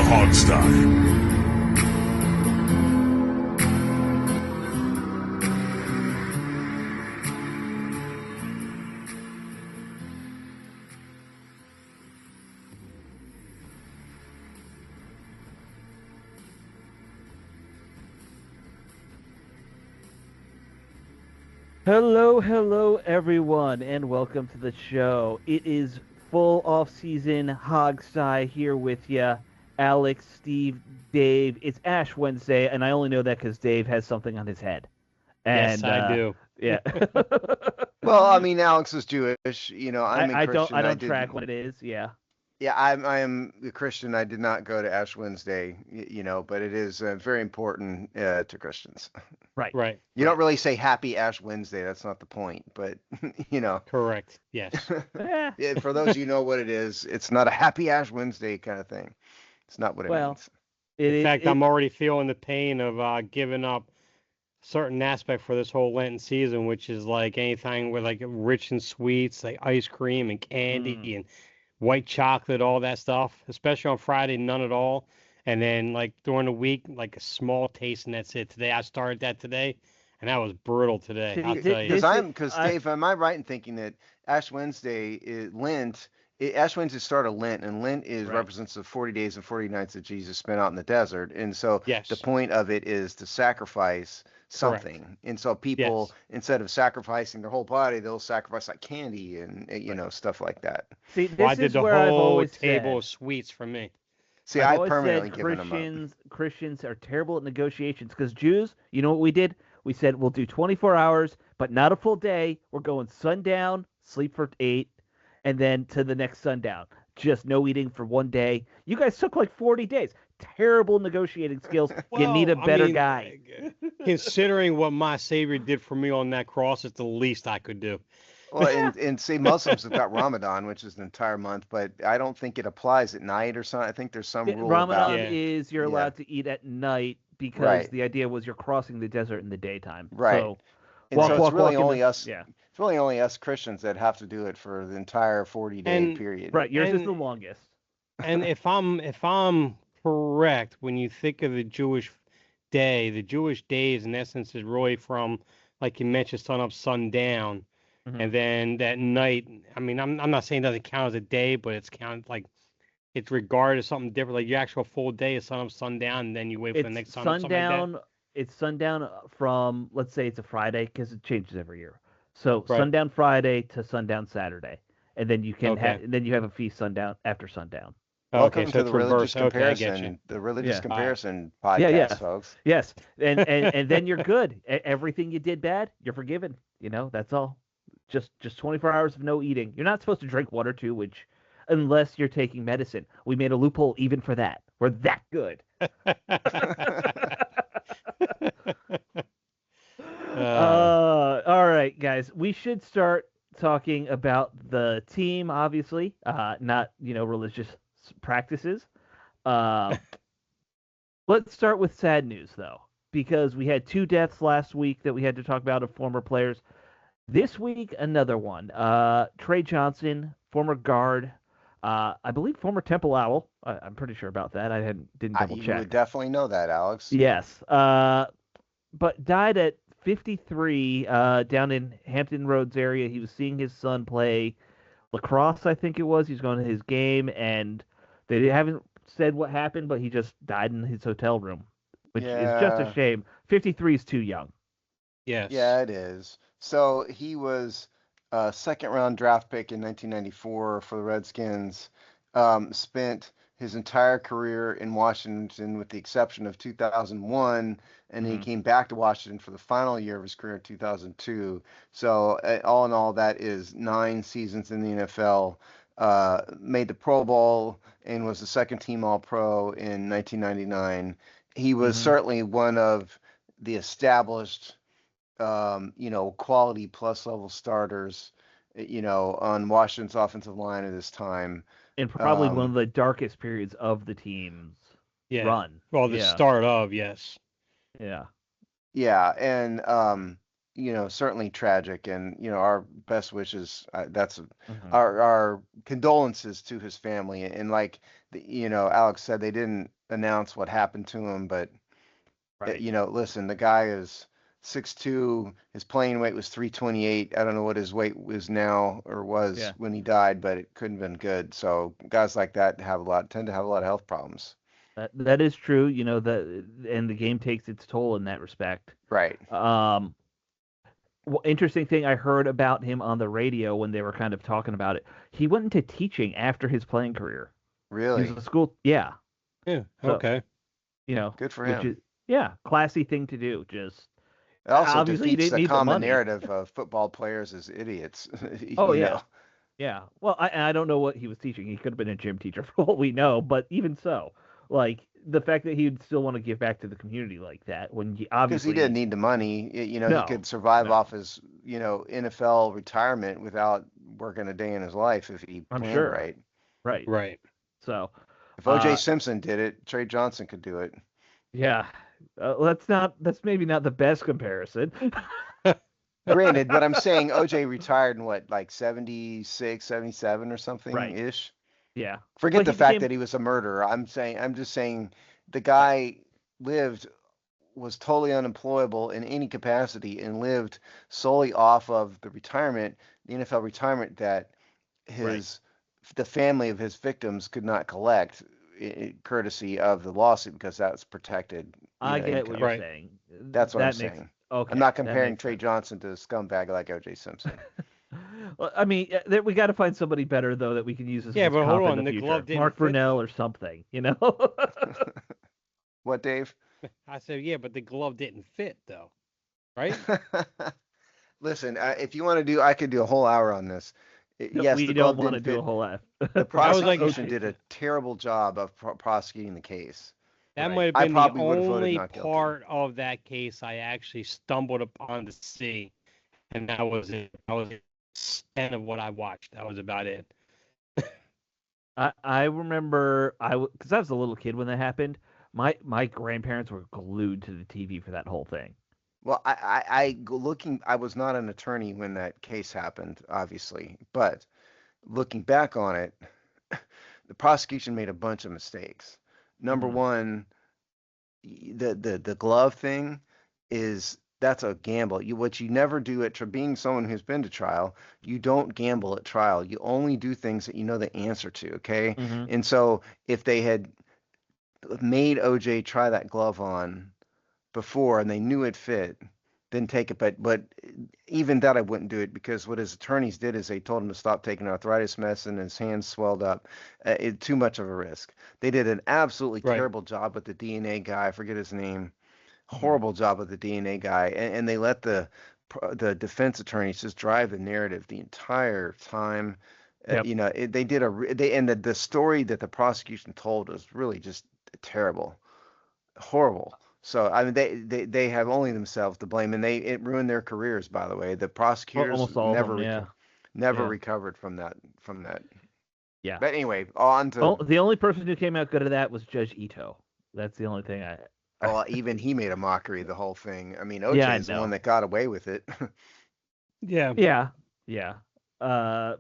Hog Sty. Hello, everyone, and welcome to the show. It is full off-season Hog Sty here with you, Alex, Steve, Dave. It's Ash Wednesday, and I only know that because Dave has something on his head. Yes, And I do. yeah, Well, I mean, Alex is Jewish. I'm a I don't Christian. I I don't did. track what it is. Yeah, Yeah, I am a Christian. I did not go to Ash Wednesday. But it is very important to Christians. right, Right. You don't really say Happy Ash Wednesday. That's not the point. But you know, Correct. Yes. Eh, yeah, for those of you know what it is, it's not a Happy Ash Wednesday kind of thing. It's not what it well, means. it In is fact, it. I'm already feeling the pain of giving up certain aspect for this whole Lenten season, which is like anything with like rich in sweets, like ice cream and candy Mm. and white chocolate, all that stuff. Especially on Friday, none at all. And then like during the week, like a small taste, and that's it. Today, I started that today, and that was brutal today. I'll See, tell you. this is Because I Dave, am I right in thinking that Ash Wednesday is Lent? Ash Wednesday start of Lent, and Lent is right. represents the 40 days and 40 nights that Jesus spent out in the desert, and so the Yes. point of it is to sacrifice Correct. something, and so people Yes. instead of sacrificing their whole body, they'll sacrifice like candy and Right. stuff like that. See, Well, I this did is the where I've whole always table said. of sweets for me. See, I've I always permanently said given them up. Christians are terrible at negotiations because Jews, you know what we did? We said we'll do 24 hours, but not a full day. We're going sundown, sleep for 8, and then to the next sundown. Just no eating for one day. You guys took like 40 days. Terrible negotiating skills. You need Well, a I better mean, guy. considering what my Savior did for me on that cross, it's the least I could do. Well, Yeah. and say Muslims have got Ramadan, which is an entire month, but I don't think it applies at night or something. I think there's some rule about Ramadan Yeah, is you're yeah, allowed to eat at night because right, the idea was you're crossing the desert in the daytime. right. So And so walk, right. it's walk, really walk in the only us. yeah. It's really only us Christians that have to do it for the entire 40-day And period. Right, yours is and the longest. and if I'm correct, when you think of the Jewish day, the Jewish days in essence is really from, like you mentioned, sun up, sundown, Mhm. and then that night. I mean, I'm not saying it doesn't count as a day, but it's counted like it's regarded as something different. Like your actual full day is sun up, sundown, and then you wait for the It's next sun up, something like that. sundown. It's sundown from, let's say it's a Friday because it changes every year. So Right. sundown Friday to sundown Saturday, and then Okay. you have a feast sundown after sundown. Okay. Welcome So to it's the religious reverse. Okay, I get you. comparison, the religious Yeah, All right. comparison yeah, podcast, yes, folks. yes, and then you're good. Everything you did bad, you're forgiven. That's all. Just 24 hours of no eating. You're not supposed to drink water too, which unless you're taking medicine. We made a loophole even for that. We're that good. uh, All right, guys. We should start talking about the team, obviously, not religious practices. Uh, let's start with sad news though, because we had two deaths last week that we had to talk about of former players. This week, another one. Trey Johnson, former guard, I believe former Temple Owl. I'm pretty sure about that. I didn't double You check. would definitely know that, Alex. Yes. But died at 53 down in Hampton Roads area. He was seeing his son play lacrosse, I think it was. He's going to his game, and they haven't said what happened, but he just died in his hotel room, which is just a Yeah, shame. 53 is too young. yes. yeah, it is. So he was a second round draft pick in 1994 for the Redskins. Spent his entire career in Washington with the exception of 2001, and he Hmm. came back to Washington for the final year of his career in 2002. So all in all, that is 9 seasons in the NFL. Made the Pro Bowl and was the second team All Pro in 1999. He was Hmm. certainly one of the established quality plus level starters, on Washington's offensive line at this time. And probably one of Um, the darkest periods of the team's Yeah. run. Well, the Yeah. start of yes. Yeah. yeah, and certainly tragic, and our best wishes. That's Hmm. our condolences to his family, and like Alex said, they didn't announce what happened to him, but Right. listen, the guy is 6'2", his playing weight was 328. I don't know what his weight was now or was Yeah. when he died, but it couldn't have been good. So guys like that tend to have a lot of health problems. That is true. And the game takes its toll in that respect. Right. Um, Interesting thing I heard about him on the radio when they were kind of talking about it. He went into teaching after his playing career. He was Really? a school, yeah. Yeah. So, Okay. Good for which him. is, yeah, classy thing to do. Just It also obviously he defeats didn't the need the common money. narrative of football players as idiots. Oh you yeah, know. yeah. Well, I don't know what he was teaching. He could have been a gym teacher for all we know. But even so, like the fact that he'd still want to give back to the community like that when he Because he didn't obviously need the money. He no, could survive no. off his, NFL retirement without working a day in his life if he I'm planned sure. right. Right. Right. So, If O.J. uh, Simpson did it, Trey Johnson could do it. yeah. That's maybe not the best comparison. Granted, but I'm saying O.J. retired in what, like 76, 77 or something Right. ish. Yeah. Forget But the he fact became that he was a murderer. I'm just saying the uh, guy lived was totally unemployable in any capacity and lived solely off of the NFL retirement that right. his the family of his victims could not collect, courtesy of the lawsuit because that's protected, I get what income. you're Right. saying. That's what I'm That makes saying. I'm okay. not That comparing makes Trey sense. Johnson to a scumbag like O.J. Simpson. Well, I mean, we got to find somebody better though that we can use as Yeah, this but hold comp in on. the The future. glove didn't Mark fit Brunell though. or something. What, Dave? I said, yeah, but the glove didn't fit though. Right? Listen, if you want to do, I could do a whole hour on this. Yes, We the don't glove want to didn't do a fit. whole F. The That was like prosecution OJ. did a terrible job of prosecuting the case. that might Right. have I been the probably would have voted only not guilty. part of that case I actually stumbled upon to see, and that was it. That was the extent of what I watched. That was about it. I remember because I was a little kid when that happened. My grandparents were glued to the TV for that whole thing. Well, I was not an attorney when that case happened, obviously, but looking back on it, the prosecution made a bunch of mistakes. Number Hmm. one, the glove thing is that's a gamble. What you never do being someone who's been to trial, you don't gamble at trial. You only do things that you know the answer to, okay? Hmm. And so if they had made OJ try that glove on before and they knew it fit, then take it. But even that I wouldn't do it because what his attorneys did is they told him to stop taking arthritis medicine and his hands swelled up. Too much of a risk. They did an absolutely Right. terrible job with the DNA guy. I forget his name. Hmm. Horrible job with the DNA guy, and they let the defense attorneys just drive the narrative the entire time. Yep. They did they and the story that the prosecution told was really just terrible, horrible. So I mean, they have only themselves to blame, and it ruined their careers. By the way, the prosecutors Almost all of them. Yeah. never Yeah. recovered from that. Yeah. But anyway, on to The only person who came out good of that was Judge Ito. That's the only thing I even he made a mockery of the whole thing. I mean, yeah, OJ I is the one know. that got away with it. Yeah. Yeah. Yeah. Uh,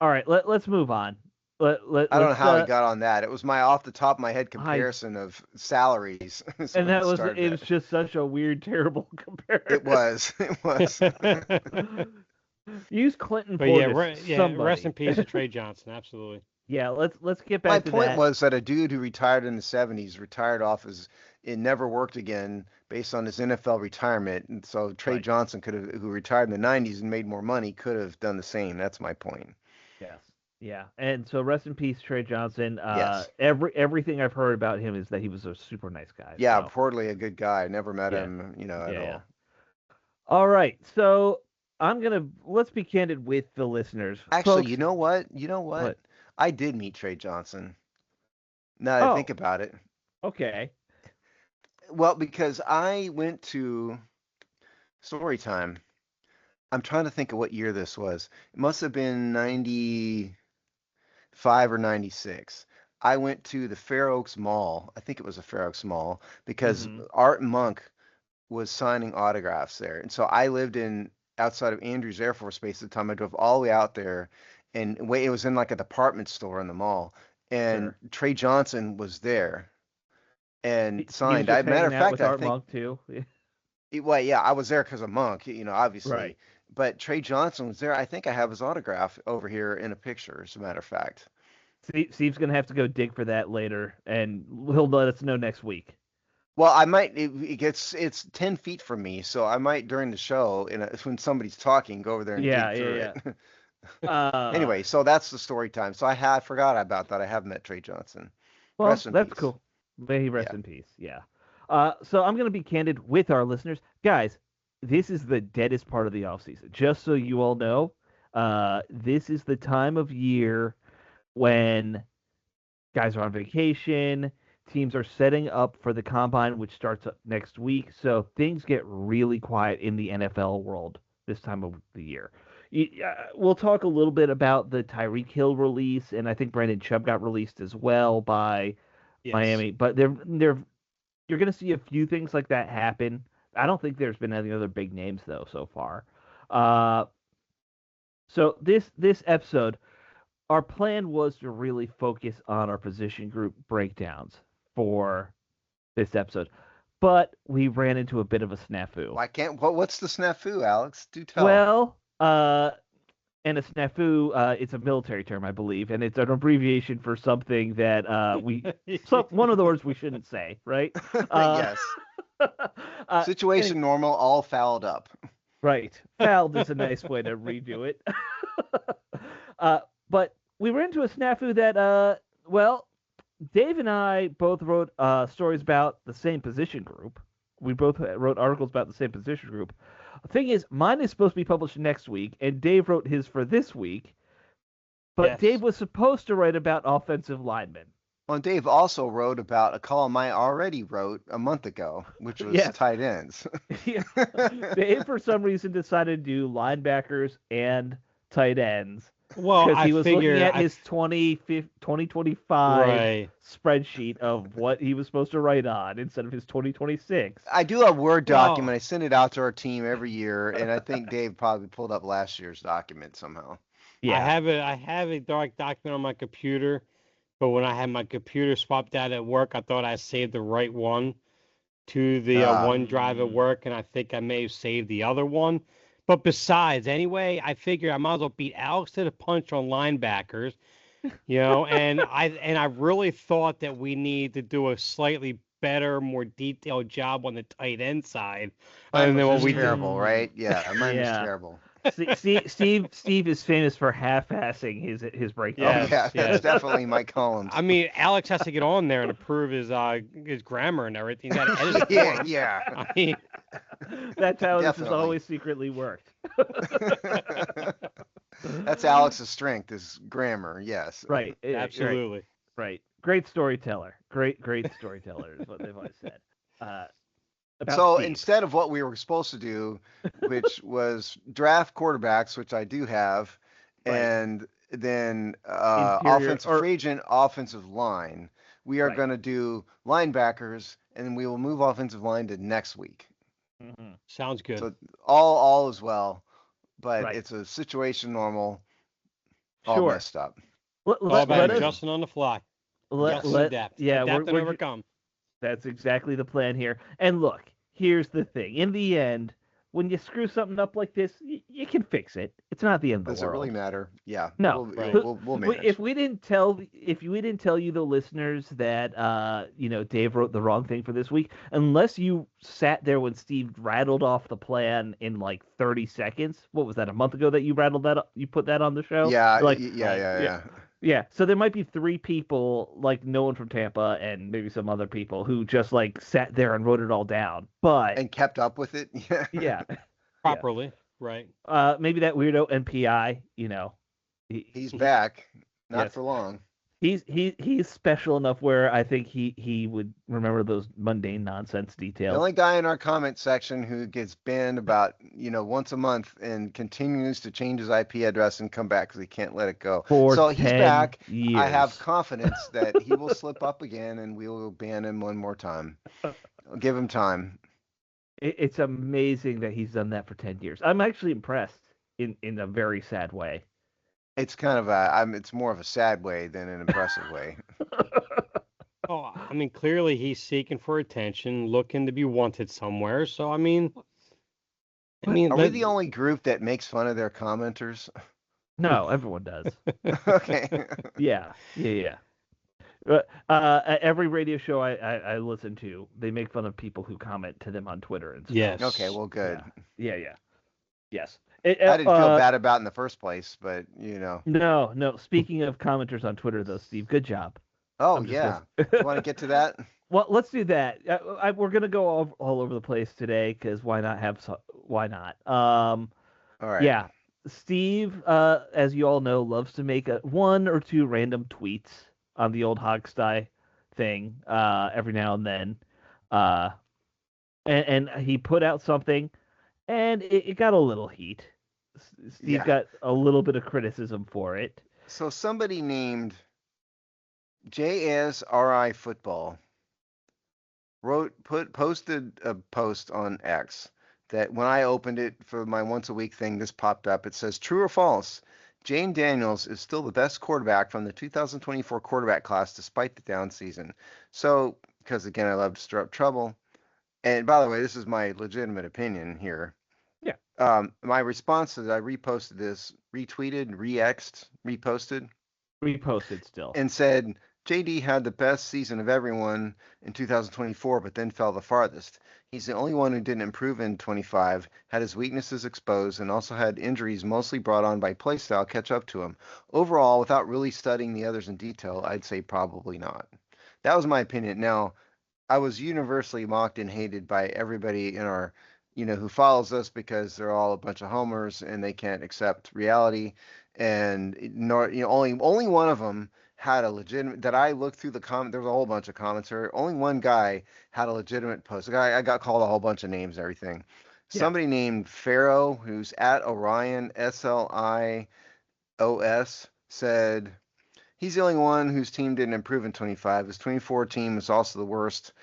all right. Let's move on. I don't know Let's how he got on that. It was my off the top of my head I comparison of salaries. So and it that was started it that. was just such a weird, terrible It comparison. was. It was. Use Clinton But yeah, Portis, yeah. Rest somebody. in peace to Trey Johnson. Absolutely. Yeah, let's get My back to point that. was that a dude who retired in the 70s retired off his it never worked again based on his NFL retirement. And so Trey Right. Johnson who retired in the 90s and made more money, could have done the same. That's my point. Yes. Yeah. And so rest in peace, Trey Johnson. Yes. Everything I've heard about him is that he was a super nice guy. Yeah, So reportedly a good guy. Never met yeah. him, at Yeah, yeah. all. All right. So let's be candid with the listeners. Actually, Folks, you know what? You know what? what? I did meet Trey Johnson. Now that I think Oh, about it. okay. Well, because I went to story time. I'm trying to think of what year this was. It must have been 95 or 96. I went to the Fair Oaks Mall. I think it was a Fair Oaks Mall because Mhm. Art Monk was signing autographs there. And so I lived in outside of Andrews Air Force Base at the time. I drove all the way out there and it was in like a department store in the mall. And Sure. Trey Johnson was there. and He was signed. just Matter hanging of out fact, with I Art think. Monk too. Well, yeah, I was there because of Monk, obviously. Right. But Trey Johnson was there. I think I have his autograph over here in a picture, as a matter of fact. Steve's gonna have to go dig for that later, and he'll let us know next week. Well, I might. It's 10 feet from me, so I might during the show, when somebody's talking, go over there and dig through Yeah. it. Uh, Anyway, so that's the story time. So I forgot about that. I have met Trey Johnson. well, Rest in that's peace. cool. May he rest Yeah. in peace. Yeah. So I'm gonna be candid with our listeners, guys. This is the deadest part of the off season. Just so you all know, this is the time of year when guys are on vacation. Teams are setting up for the combine, which starts up next week. So things get really quiet in the NFL world this time of the year. We'll talk a little bit about the Tyreek Hill release, and I think Brandon Chubb got released as well by Yes. Miami. But you're going to see a few things like that happen. I don't think there's been any other big names though so far. Uh, so this episode, our plan was to really focus on our position group breakdowns for this episode, but we ran into a bit of a snafu. Why can't? What's the snafu, Alex? Do tell. Well, and a snafu, it's a military term, I believe, and it's an abbreviation for something that one of the words we shouldn't say, right? Yes. Situation normal, all fouled up. Right. Fouled is a nice way to redo it. But we ran into a snafu that, well, Dave and I both wrote stories about the same position group. We both wrote articles about the same position group. The thing is, mine is supposed to be published next week, and Dave wrote his for this week. But Yes. Dave was supposed to write about offensive linemen. Well, Dave also wrote about a column I already wrote a month ago, which was Yes. tight ends. Dave, for some reason, decided to do linebackers and tight ends. Well, Because I he was figure looking at his 2025 right. spreadsheet of what he was supposed to write on instead of his 2026. I do a Word Well- document. I send it out to our team every year, and I think Dave probably pulled up last year's document somehow. Yeah. I have a dark document on my computer, but when I had my computer swapped out at work, I thought I saved the right one to the OneDrive at work, and I think I may have saved the other one. But besides, anyway, I figure I might as well beat Alex to the punch on linebackers, and I really thought that we need to do a slightly better, more detailed job on the tight end side. Mine than was what just we terrible, right? Yeah, mine was Yeah. terrible. Steve is famous for half-assing his breakdown. Yes, Yeah, that's yes. definitely my columns. I mean, Alex has to get on there and approve his grammar and everything. He's got to edit it for yeah, him. yeah. I mean, That's how this has Definitely. always secretly worked. That's Alex's strength, is grammar. Yes. Right. absolutely. Right. Great storyteller. Great storyteller is what they've always said. About So Steve. instead of what we were supposed to do, which was draft quarterbacks, which I do have, Right. and then Interior- offensive or- free agent, offensive line, we are Right. going to do linebackers, and then we will move offensive line to next week. Mhm. Sounds good. So all is well, but Right. it's a situation normal, all Sure. messed up. Let All about us- adjusting on the fly. let- Yes. let- Adapt. yeah, Adapt and we're overcome. That's exactly the plan here. And look, here's the thing. In the end, when you screw something up like this, you can fix it. It's not the end of the Does it world. really matter? Yeah. No. Right. We'll manage. If we didn't tell you the listeners that Dave wrote the wrong thing for this week, unless you sat there when Steve rattled off the plan in like 30 seconds. What was that, a month ago that you rattled that up, you put that on the show? Yeah, Like, yeah. yeah, so there might be 3 people, like no one from Tampa and maybe some other people, who just like sat there and wrote it all down. But And kept up with it. Yeah. yeah, Properly. Right. maybe that weirdo NPI, He's back. Not Yes. for long. he's special enough where I think he would remember those mundane nonsense The details. only guy in our comment section who gets banned about, once a month and continues to change his IP address and come back because he can't let it go. For So he's 10 back. years. I have confidence that he will slip up again and we will ban him one more time. Give him time. It's amazing that he's done that for 10 years. I'm actually impressed in a very sad way. It's kind of it's more of a sad way than an impressive way. Oh, I mean, clearly he's seeking for attention, looking to be wanted somewhere. So, I mean, Are we the only group that makes fun of their commenters? No, everyone does. Okay. Yeah. At every radio show I listen to, they make fun of people who comment to them on Twitter and stuff. Yes. Okay, well, good. Yeah. Yes. I didn't feel bad about it in the first place, but No. Speaking of commenters on Twitter, though, Steve, good job. Oh yeah. Do you want to get to that? Well, let's do that. We're gonna go all over the place today because why not? Why not? All right. Yeah. Steve, as you all know, loves to make one or two random tweets on the old Hog Sty thing every now and then. And he put out something, and it got a little heat. Steve got a little bit of criticism for it. So somebody named JSRI Football posted a post on X that when I opened it for my once a week thing, this popped up. It says, "True or false? Jane Daniels is still the best quarterback from the 2024 quarterback class despite the down season." So, because again, I love to stir up trouble. And by the way, this is my legitimate opinion here. Yeah. My response is I reposted this, retweeted, re-X'd, reposted. Reposted still. And said, JD had the best season of everyone in 2024, but then fell the farthest. He's the only one who didn't improve in 25, had his weaknesses exposed, and also had injuries mostly brought on by play style catch up to him. Overall, without really studying the others in detail, I'd say probably not. That was my opinion. Now, I was universally mocked and hated by everybody in our, who follows us because they're all a bunch of homers and they can't accept reality. And only one of them had a legitimate, that I looked through the comment. There was a whole bunch of comments here. Only one guy had a legitimate post. I got called a whole bunch of names and everything. Yeah. Somebody named Pharaoh, who's at Orion SLIOS, said he's the only one whose team didn't improve in 25. His 24 team was also the worst.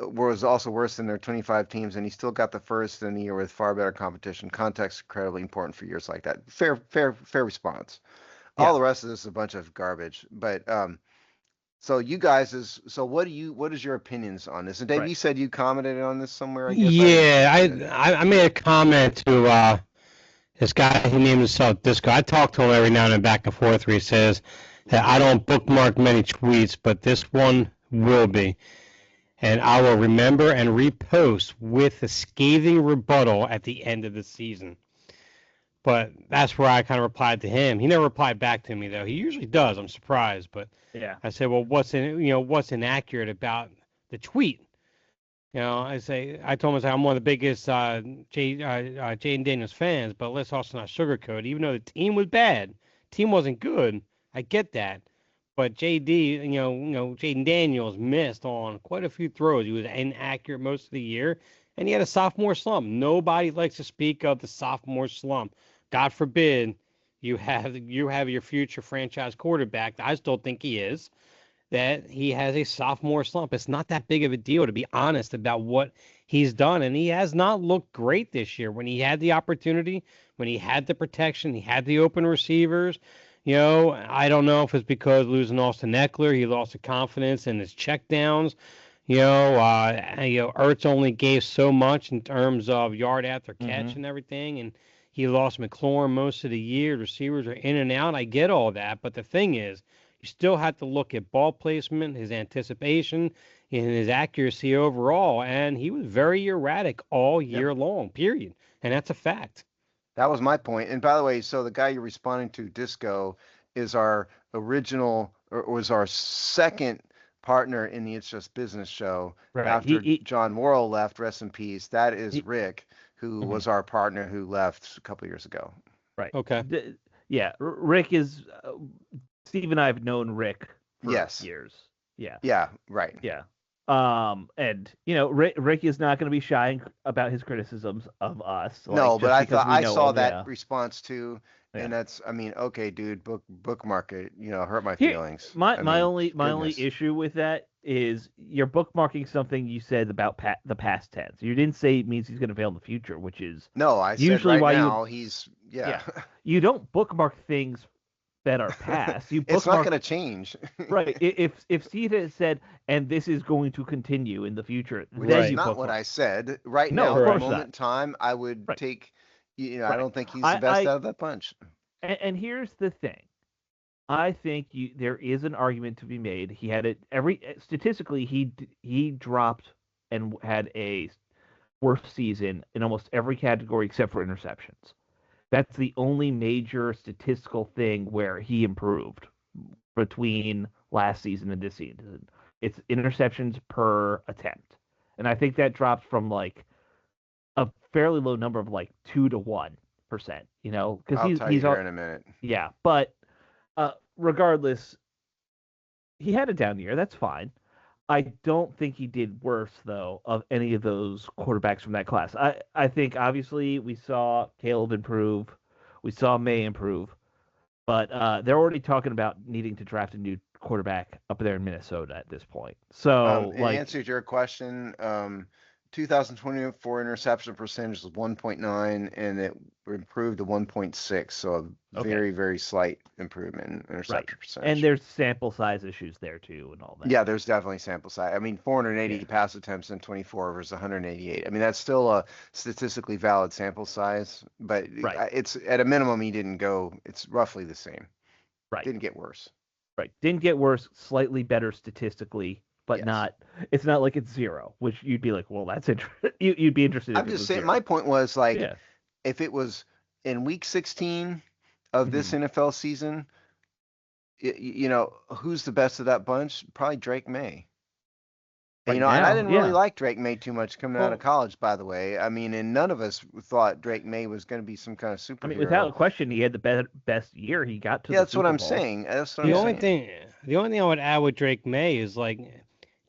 Was also worse than their 25 teams, and he still got the first in the year with far better competition. Context incredibly important for years like that. Fair response. Yeah. All the rest of this is a bunch of garbage. But so you guys what is your opinions on this? And Dave, you said you commented on this somewhere, I guess. Yeah, I made a comment to this guy. He named himself Disco. I talk to him every now and then back and forth where he says that I don't bookmark many tweets, but this one will be. And I will remember and repost with a scathing rebuttal at the end of the season. But that's where I kind of replied to him. He never replied back to me, though. He usually does. I'm surprised. But yeah, I said, well, what's inaccurate about the tweet? I told him I'm one of the biggest Jaden Daniels fans, but let's also not sugarcoat it. Even though the team was bad, team wasn't good. I get that. But Jaden Daniels missed on quite a few throws. He was inaccurate most of the year, and he had a sophomore slump. Nobody likes to speak of the sophomore slump. God forbid you have your future franchise quarterback. I still think he is. That he has a sophomore slump. It's not that big of a deal, to be honest, about what he's done, and he has not looked great this year. When he had the opportunity, when he had the protection, he had the open receivers. I don't know if it's because losing Austin Eckler, he lost the confidence in his checkdowns. Ertz only gave so much in terms of yard after catch and everything, and he lost McLaurin most of the year. Receivers are in and out. I get all that, but the thing is, you still have to look at ball placement, his anticipation, and his accuracy overall, and he was very erratic all year long, period, and that's a fact. That was my point. And by the way, so the guy you're responding to, Disco, is our original, or was our second partner in the It's Just Business show after John Worrell left, rest in peace. That is Rick, who was our partner who left a couple years ago. Right. Okay. Rick is, Steve and I have known Rick for years. Yeah. Yeah, right. Yeah. And Rick is not going to be shy about his criticisms of us. No, but I saw that response too, and that's, okay, dude, bookmark it. Hurt my feelings. My only issue with that is you're bookmarking something you said about the past tense. You didn't say it means he's going to fail in the future, which is I usually said right now he's. You don't bookmark things bet our past. You It's not bookmark going to change. right. If Steve had said, and this is going to continue in the future, Which then is you not bookmark. what I said. Right No, now, of at the course moment not. in time, I would Right. take. I Right. don't think he's the best out of that bunch. And here's the thing. I think there is an argument to be made. He had it statistically he dropped and had a worst season in almost every category except for interceptions. That's the only major statistical thing where he improved between last season and this season. It's interceptions per attempt. And I think that dropped from like a fairly low number of like 2 to 1%, because I'll tell you he's here in a minute. yeah, but regardless, he had a down year. That's fine. I don't think he did worse though of any of those quarterbacks from that class. I think obviously we saw Caleb improve, we saw May improve, but they're already talking about needing to draft a new quarterback up there in Minnesota at this point. So In answer to your question, 2024 interception percentage was 1.9, and it improved to 1.6. So a very, very slight improvement in interception percentage. And there's sample size issues there too, and all that. Yeah, there's definitely sample size. I mean, 480 pass attempts in 24 versus 188. I mean, that's still a statistically valid sample size, but it's at a minimum he didn't go. It's roughly the same. Right. Didn't get worse. Right. Didn't get worse. Slightly better statistically, but not. It's not like it's zero, which you'd be like, well, that's interesting. You'd be interested. I'm just saying. My point was like, if it was in week 16 of this NFL season, who's the best of that bunch? Probably Drake May. And I didn't really like Drake May too much coming out of college, by the way. I mean, and none of us thought Drake May was going to be some kind of superhero. I mean, without question, he had the best year. He got to. Yeah, that's what I'm saying. The only thing I would add with Drake May is like,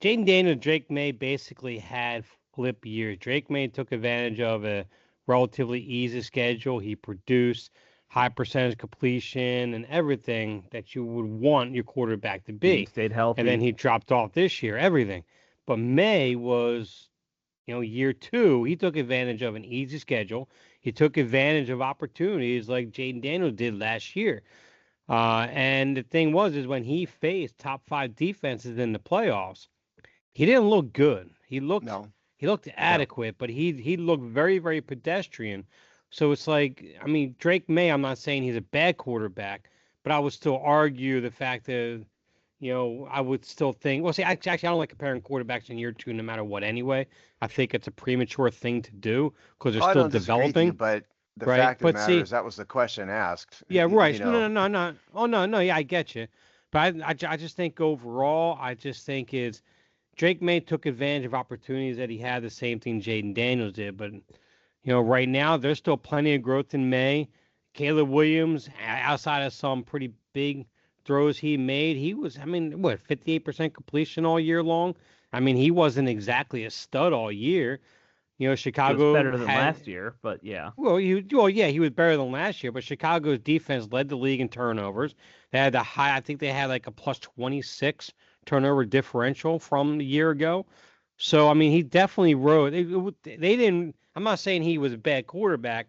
Jaden Daniel, Drake May basically had flip years. Drake May took advantage of a relatively easy schedule. He produced high percentage completion and everything that you would want your quarterback to be. He stayed healthy. And then he dropped off this year, everything. But May was, year 2, he took advantage of an easy schedule. He took advantage of opportunities like Jaden Daniel did last year. And the thing is when he faced top 5 defenses in the playoffs, he didn't look good. He looked adequate, but he looked very, very pedestrian. So it's like, I mean, Drake May, I'm not saying he's a bad quarterback, but I would still argue the fact that, I would still think, well, see, actually, I don't like comparing quarterbacks in year 2 no matter what anyway. I think it's a premature thing to do because they're still developing. But the fact of the matter is that was the question asked. Yeah, right. No. Oh, no. Yeah, I get you. But I just think overall, I just think is Drake May took advantage of opportunities that he had, the same thing Jaden Daniels did. But, right now, there's still plenty of growth in May. Caleb Williams, outside of some pretty big throws he made, he was, 58% completion all year long? I mean, he wasn't exactly a stud all year. Chicago was better than last year, but yeah. Well, he was better than last year, but Chicago's defense led the league in turnovers. They had I think they had like a plus 26 turnover differential from a year ago. So, I mean, he definitely rode. They didn't, I'm not saying he was a bad quarterback,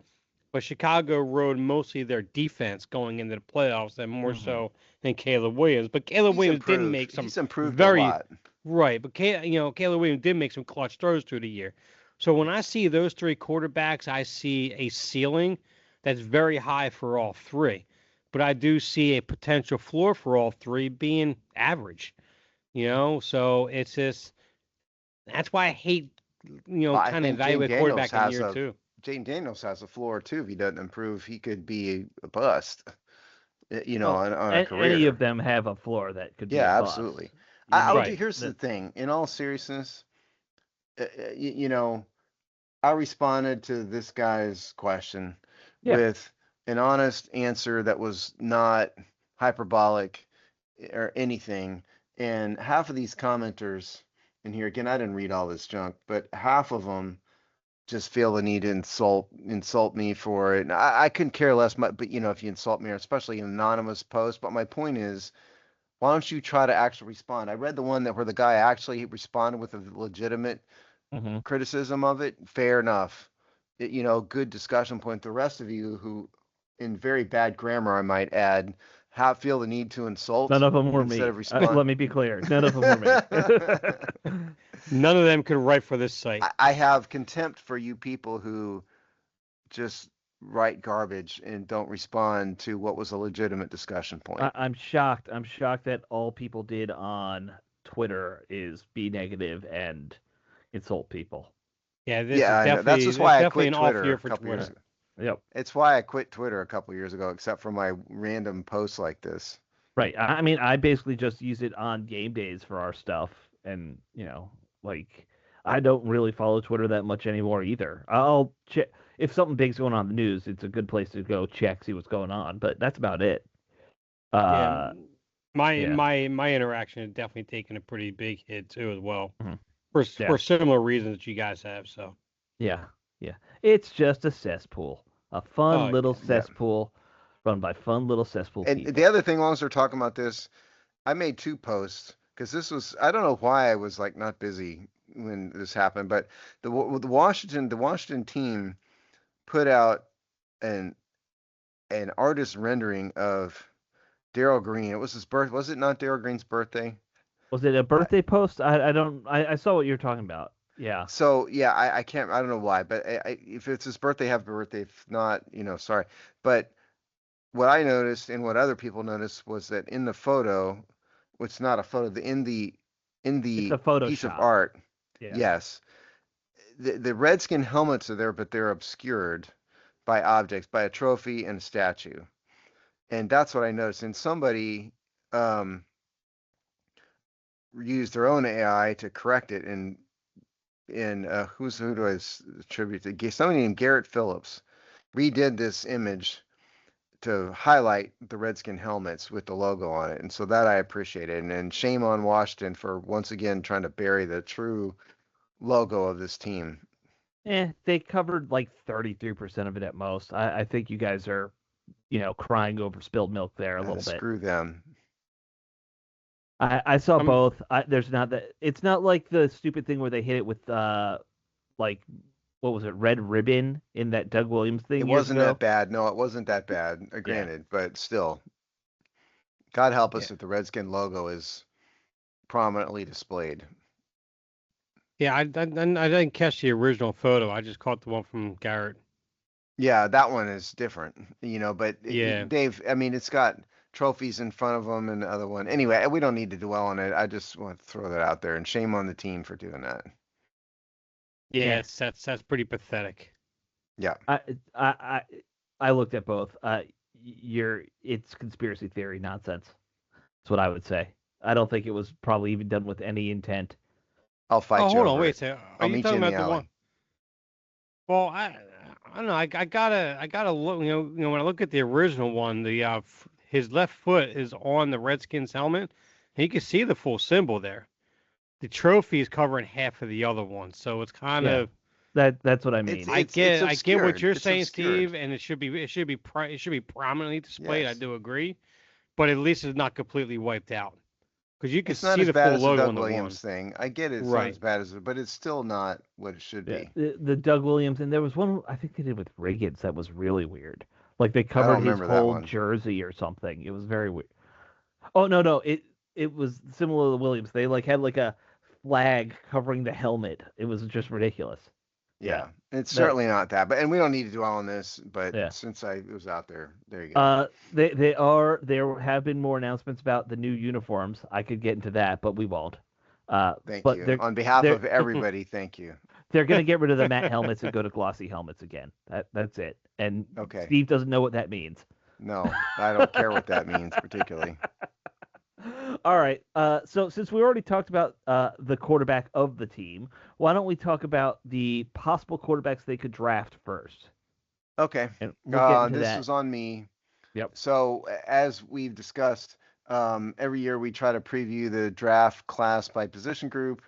but Chicago rode mostly their defense going into the playoffs and more so than Caleb Williams. But Caleb Williams didn't make some very, a lot. Right, but Caleb Williams did make some clutch throws through the year. So when I see those 3 quarterbacks, I see a ceiling that's very high for all 3. But I do see a potential floor for all 3 being average. So it's just, that's why I hate, kind of evaluate quarterback in year 2. Jaden Daniels has a floor too. If he doesn't improve, he could be a bust. On a career. Any of them have a floor that could be a bust. Absolutely. Here's the thing. In all seriousness, I responded to this guy's question with an honest answer that was not hyperbolic or anything. And half of these commenters in here, again, I didn't read all this junk, but half of them just feel the need to insult me for it. And I couldn't care less, but if you insult me, or especially an anonymous post. But my point is, why don't you try to actually respond? I read the one where the guy actually responded with a legitimate criticism of it. Fair enough. Good discussion point. The rest of you who, in very bad grammar, I might add, feel the need to insult. None of them were instead me. of respond. Let me be clear. None of them were me. None of them could write for this site. I have contempt for you people who just write garbage and don't respond to what was a legitimate discussion point. I'm shocked. I'm shocked that all people did on Twitter is be negative and insult people. Yeah, this Yeah, is I know. That's just why I quit an Twitter off year a for couple years Twitter. ago. Yep. It's why I quit Twitter a couple years ago, except for my random posts like this. Right. I mean, I basically just use it on game days for our stuff, and like I don't really follow Twitter that much anymore either. I'll check if something big's going on in the news. It's a good place to go check, see what's going on, but that's about it. Yeah, my yeah. my interaction has definitely taken a pretty big hit too as well, Mhm. for similar reasons that you guys have. So Yeah. It's just a cesspool, a fun little yeah. cesspool run by fun little cesspool And people. the other thing, while we're talking about this, I made 2 posts because this was, I don't know why I was like not busy when this happened, but the Washington team put out an artist rendering of Darryl Green. It was his birth. Was it not Darryl Green's birthday? Was it a birthday post? I saw what you're talking about. Yeah. So yeah, I can't. I don't know why, but if it's his birthday, happy birthday. If not, sorry. But what I noticed and what other people noticed was that in the photo, it's not a photo. In It's the a piece of Photoshop. art, Yeah. yes, the Redskin helmets are there, but they're obscured by objects, by a trophy and a statue, and that's what I noticed. And somebody used their own AI to correct it, and who do I attribute to? Somebody named Garrett Phillips redid this image to highlight the Redskin helmets with the logo on it, and so that I appreciated. And shame on Washington for once again trying to bury the true logo of this team. They covered like 33% of it at most. I think you guys are, crying over spilled milk there a little bit. Screw them. I saw both. There's not that. It's not like the stupid thing where they hit it with like what was it, red ribbon in that Doug Williams thing. It years wasn't ago. that bad. No, it wasn't that bad. Granted, but still, God help us if the Redskin logo is prominently displayed. yeah, I didn't catch the original photo. I just caught the one from Garrett. Yeah, that one is different, but Yeah. Dave, I mean, it's got trophies in front of them and the other one. Anyway, we don't need to dwell on it. I just want to throw that out there, and shame on the team for doing that. Yeah, that's pretty pathetic. Yeah. I looked at both. It's conspiracy theory nonsense. That's what I would say. I don't think it was probably even done with any intent. I'll fight you. Oh, hold on, wait a second. I'll meet you in the alley. One? Well, I don't know. I gotta look. When I look at the original one, his left foot is on the Redskins helmet, and you can see the full symbol there. The trophy is covering half of the other one, so it's kind of that's what I mean. I get what you're saying, obscured. Steve, and it should be prominently displayed. Yes. I do agree, but at least it's not completely wiped out because you can It's not see as the bad full as the logo Doug on the Williams one. thing. I get it. It's Right. not as bad as it, but it's still not what it should be. The Doug Williams, and there was one I think they did with Riggins that was really weird. Like they covered his remember that whole one. jersey or something. It was very weird. Oh no, it was similar to Williams. They had like a flag covering the helmet. It was just ridiculous. Yeah. It's certainly not that, and we don't need to dwell on this, but Yeah. since it was out there you go. There have been more announcements about the new uniforms. I could get into that, but we won't. Thank but you. On behalf of everybody, thank you. They're going to get rid of the matte helmets and go to glossy helmets again. That's it. And Okay. Steve doesn't know what that means. No, I don't care what that means particularly. All right. So since we already talked about the quarterback of the team, why don't we talk about the possible quarterbacks they could draft first? Okay. And we'll get into this that. was on me. Yep. So as we've discussed, every year we try to preview the draft class by position group.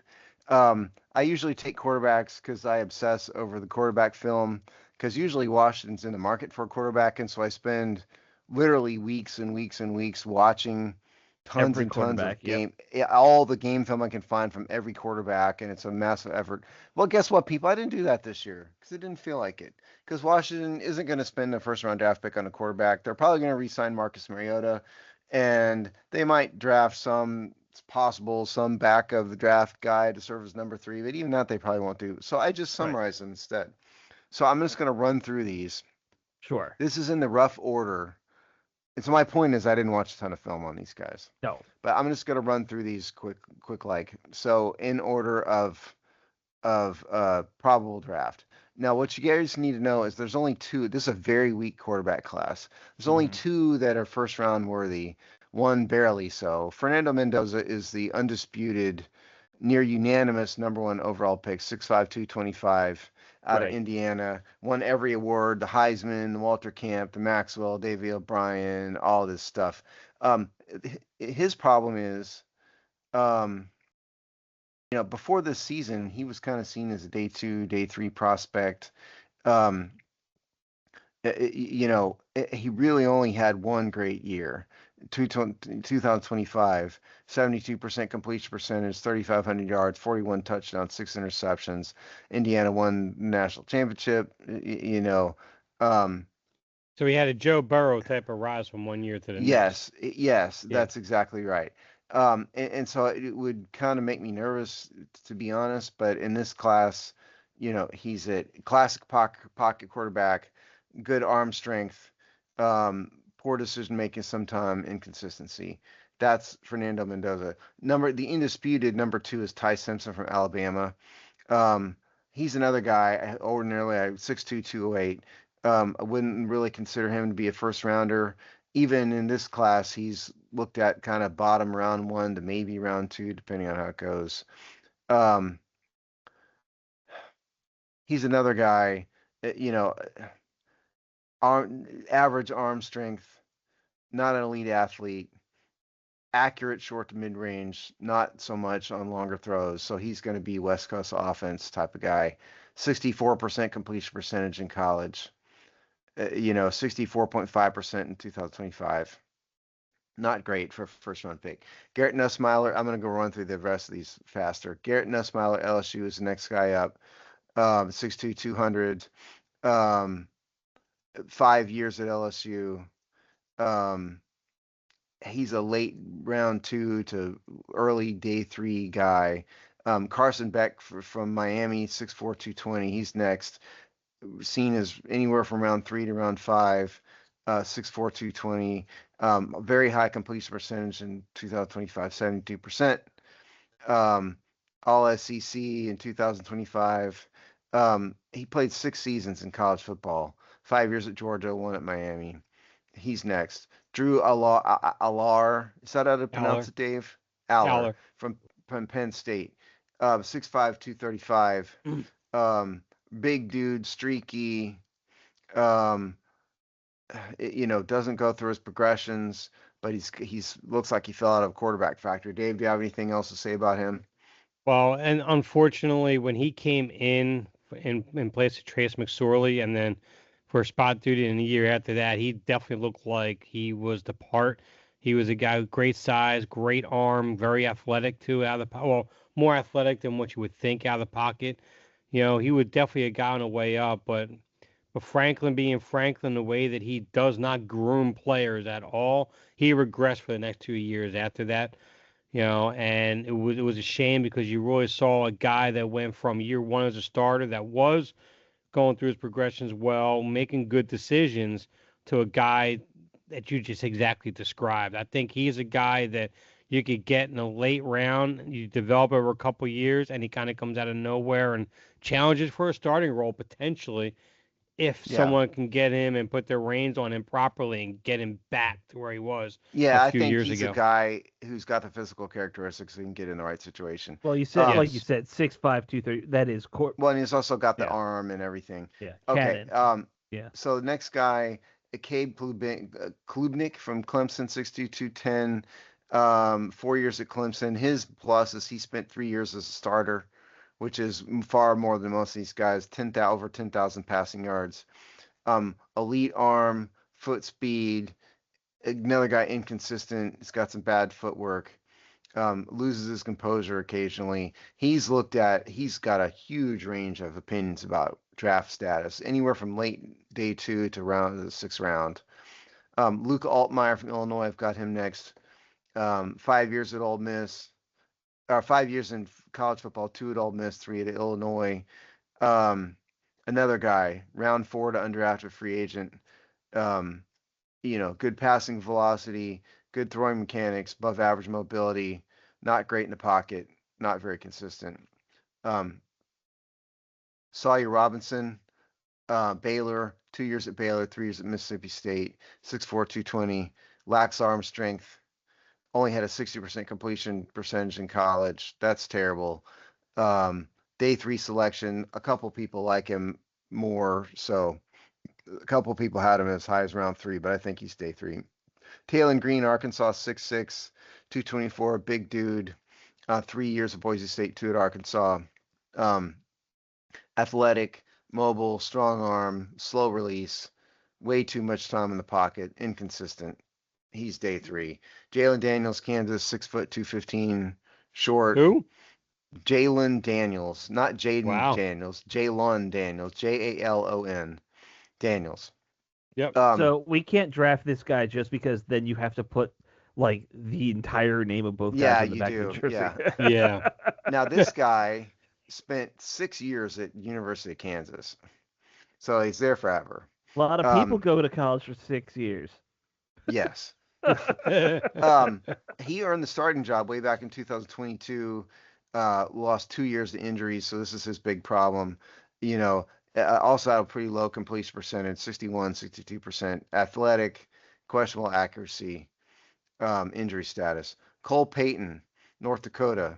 I usually take quarterbacks because I obsess over the quarterback film, because usually Washington's in the market for a quarterback, and so I spend literally weeks and weeks and weeks watching tons and tons of all the game film I can find from every quarterback, and it's a massive effort. Well, guess what, people? I didn't do that this year because it didn't feel like it. Because Washington isn't going to spend a first-round draft pick on a quarterback. They're probably going to re-sign Marcus Mariota, and they might draft some. It's possible some back of the draft guy to serve as number 3, but even that they probably won't do. So I just Right. summarize them instead. So I'm just going to run through these. Sure. This is in the rough order. And so my point is I didn't watch a ton of film on these guys. No. But I'm just going to run through these quick like. So in order of probable draft. Now, what you guys need to know is there's only 2. This is a very weak quarterback class. There's only 2 that are first round worthy. One barely so. Fernando Mendoza is the undisputed, near unanimous number 1 overall pick, 6'5", 225, out of Right. Indiana. Won every award: the Heisman, the Walter Camp, the Maxwell, Davey O'Brien, all this stuff. His problem is, before this season, he was kind of seen as a day 2, day 3 prospect. He really only had one great year. 2025, 72% completion percentage, 3,500 yards, 41 touchdowns, 6 interceptions. Indiana won the national championship. So he had a Joe Burrow type of rise from one year to the Yes, next. yes, Yeah. that's exactly right. And so it would kind of make me nervous, to be honest. But in this class, he's a classic pocket quarterback, good arm strength, poor decision making, sometime inconsistency. That's Fernando Mendoza. The undisputed number 2 is Ty Simpson from Alabama. He's another guy. Ordinarily, 6'2", 208. I wouldn't really consider him to be a first rounder. Even in this class, he's looked at kind of bottom round 1 to maybe round 2, depending on how it goes. He's another guy, average arm strength, not an elite athlete, accurate short to mid range, not so much on longer throws. So he's going to be West Coast offense type of guy. 64% completion percentage in college. 64.5% in 2025. Not great for first round pick. Garrett Nussmeier, I'm going to go run through the rest of these faster. Garrett Nussmeier, LSU, is the next guy up. 6'2", 200. 5 years at LSU. He's a late round 2 to early day 3 guy. Carson Beck from Miami, 6'4", 220. He's next. Seen as anywhere from round 3 to round 5. 6'4", 220. Very high completion percentage in 2025, 72%. All SEC in 2025. He played 6 seasons in college football. 5 years at Georgia, 1 at Miami. He's next. Drew Allar. Is that how to pronounce it, Dave? Aller. From Penn State. 6'5", 235. Big dude, streaky. Doesn't go through his progressions, but he's looks like he fell out of quarterback factory. Dave, do you have anything else to say about him? Well, and unfortunately, when he came in place of Trace McSorley, and then for spot duty in the year after that, he definitely looked like he was the part. He was a guy with great size, great arm, very athletic too, more athletic than what you would think out of the pocket. He was definitely a guy on the way up, but Franklin being Franklin, the way that he does not groom players at all, he regressed for the next 2 years after that. And it was a shame because you really saw a guy that went from year 1 as a starter that was going through his progressions well, making good decisions, to a guy that you just exactly described. I think he's a guy that you could get in a late round, you develop over a couple years, and he kind of comes out of nowhere and challenges for a starting role potentially, if someone can get him and put their reins on him properly and get him back to where he was Yeah, a I few think years he's ago. a guy who's got the physical characteristics so he can get in the right situation. Well, you said, like you Yes. said, 6'5", 230. That is Well, and he's also got the Yeah. arm and everything. Yeah. Okay. Cannon. Yeah. So the next guy, Acabe Klubnik from Clemson, 6'2", 210. 4 years at Clemson. His plus is he spent 3 years as a starter, which is far more than most of these guys. Over 10,000 passing yards. Elite arm, foot speed. Another guy inconsistent. He's got some bad footwork. Loses his composure occasionally. He's got a huge range of opinions about draft status, anywhere from late day 2 to the 6th round. Luke Altmaier from Illinois, I've got him next. 5 years at Ole Miss, or 5 years in college football, 2 at Ole Miss, 3 at Illinois. Another guy, round 4 to undrafted free agent. Good passing velocity, good throwing mechanics, above average mobility, not great in the pocket, not very consistent. Sawyer Robinson, Baylor, 2 years at Baylor, 3 years at Mississippi State, 6'4", 220, lacks arm strength, only had a 60% completion percentage in college. That's terrible. Day 3 selection, a couple people like him more, so a couple people had him as high as round 3, but I think he's day 3. Taylon Green, Arkansas, 6'6", 224, big dude. 3 years at Boise State, 2 at Arkansas. Athletic, mobile, strong arm, slow release, way too much time in the pocket, inconsistent. He's day 3. Jalen Daniels, Kansas, 6 foot, 215, short. Who? Jalen Daniels, not Jaden Wow. Daniels. Jalon Daniels, Jalon Daniels. Yep. So we can't draft this guy just because then you have to put like the entire name of both guys on the back of the jersey. Yeah. Now this guy spent 6 years at University of Kansas, so he's there forever. A lot of people go to college for 6 years. Yes. He earned the starting job way back in 2022. Lost 2 years to injuries, so this is his big problem. Also had a pretty low completion percentage, 61, 62%. Athletic, questionable accuracy, injury status. Cole Payton, North Dakota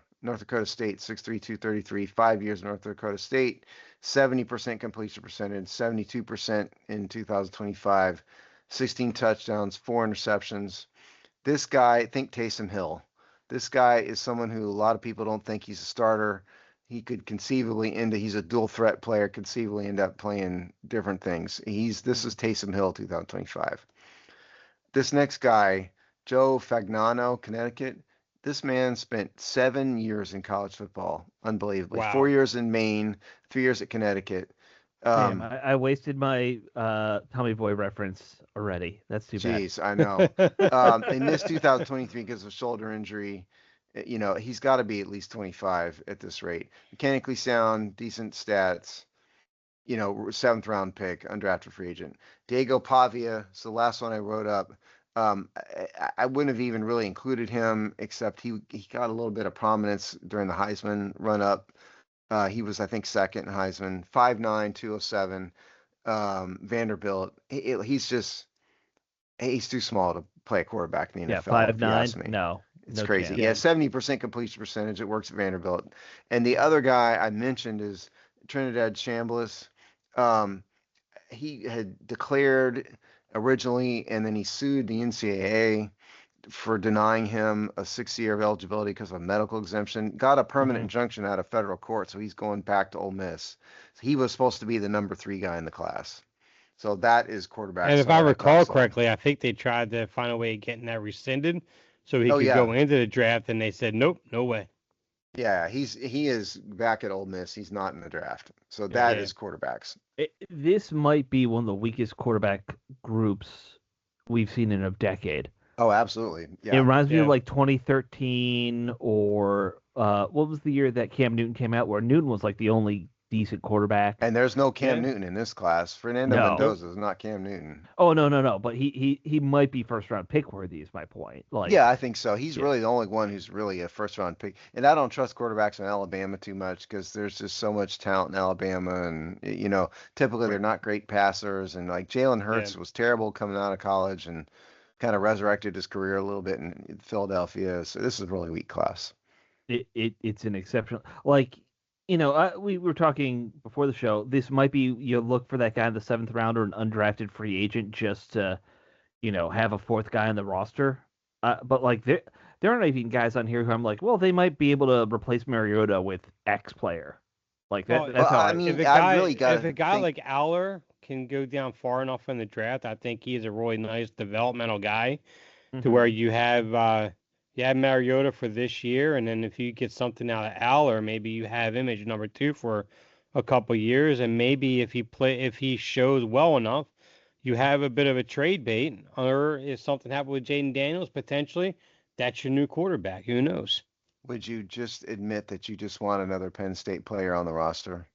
State, 6'3", 233, 5 years North Dakota State, 70% completion percentage, 72% in 2025, 16 touchdowns, 4 interceptions. This guy, think Taysom Hill. This guy is someone who a lot of people don't think he's a starter. He could conceivably he's a dual threat player, conceivably end up playing different things. This is Taysom Hill 2025. This next guy, Joe Fagnano, Connecticut. This man spent 7 years in college football. Unbelievably. Wow. 4 years in Maine, 3 years at Connecticut. Damn, I wasted my Tommy Boy reference already. That's too bad. Jeez, I know. They missed 2023 because of a shoulder injury. He's got to be at least 25 at this rate. Mechanically sound, decent stats. 7th round pick, undrafted free agent. Diego Pavia, so the last one I wrote up. I wouldn't have even really included him, except he got a little bit of prominence during the Heisman run up. He was, I think, second in Heisman. 5'9", 207. Vanderbilt. He's too small to play a quarterback in the NFL. Yeah, 5'9". No. It's crazy. Yeah, 70% completion percentage. It works at Vanderbilt. And the other guy I mentioned is Trinidad Chambliss. He had declared originally, and then he sued the NCAA for denying him a 6 year of eligibility because of a medical exemption. Got a permanent injunction out of federal court, so he's going back to Ole Miss. So he was supposed to be the number 3 guy in the class. So that is quarterback. And if I recall correctly, I think they tried to find a way of getting that rescinded so he could go into the draft, and they said, nope, no way. Yeah, he is back at Ole Miss. He's not in the draft. So that is quarterbacks. This might be one of the weakest quarterback groups we've seen in a decade. Oh, absolutely. Yeah. It reminds me of like 2013 or what was the year that Cam Newton came out where Newton was like the only decent quarterback. And there's no Cam Newton in this class. Fernando Mendoza is not Cam Newton. Oh, no. But he might be first round pick worthy is my point. Yeah, I think so. He's really the only one who's really a first round pick. And I don't trust quarterbacks in Alabama too much because there's just so much talent in Alabama. And, typically they're not great passers. And like Jalen Hurts was terrible coming out of college and kind of resurrected his career a little bit in Philadelphia. So this is a really weak class. It's an exceptional, we were talking before the show. This might be you look for that guy in the 7th round or an undrafted free agent just to, have a 4th guy on the roster. But like there aren't even guys on here who I'm like, well, they might be able to replace Mariota with X player. Like that. That's how I mean. If a guy like Aller can go down far enough in the draft, I think he's a really nice developmental guy to where you have Mariota for this year, and then if you get something out of Aller, maybe you have him as your number 2 for a couple years, and maybe if he shows well enough, you have a bit of a trade bait, or if something happened with Jaden Daniels, potentially, that's your new quarterback. Who knows? Would you just admit that you just want another Penn State player on the roster?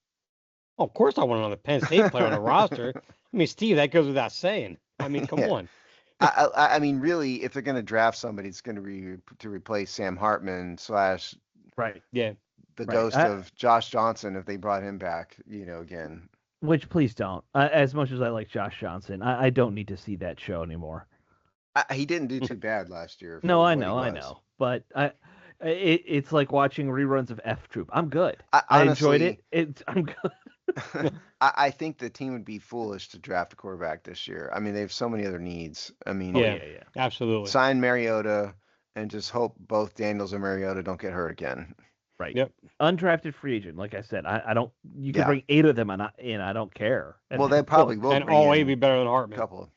Well, of course, I want another Penn State player on the roster. I mean, Steve, that goes without saying. I mean, come Yeah. on. I mean, really, if they're going to draft somebody, it's going to be to replace Sam Hartman / Right. Yeah. the Right. ghost of Josh Johnson if they brought him back, again. Which please don't. As much as I like Josh Johnson, I don't need to see that show anymore. He didn't do too bad last year. No, what I he know, was. but it's like watching reruns of F Troop. I'm good. I enjoyed honestly- it. I'm good. I think the team would be foolish to draft a quarterback this year. I mean, they have so many other needs. I mean, Yeah. Absolutely. sign Mariota and just hope both Daniels and Mariota don't get hurt again. Right. Yep. Undrafted free agent. Like I said, I don't. You can Yeah. bring 8 of them in. I don't care. Well, they probably will And bring all in eight be better than a Hartman. couple.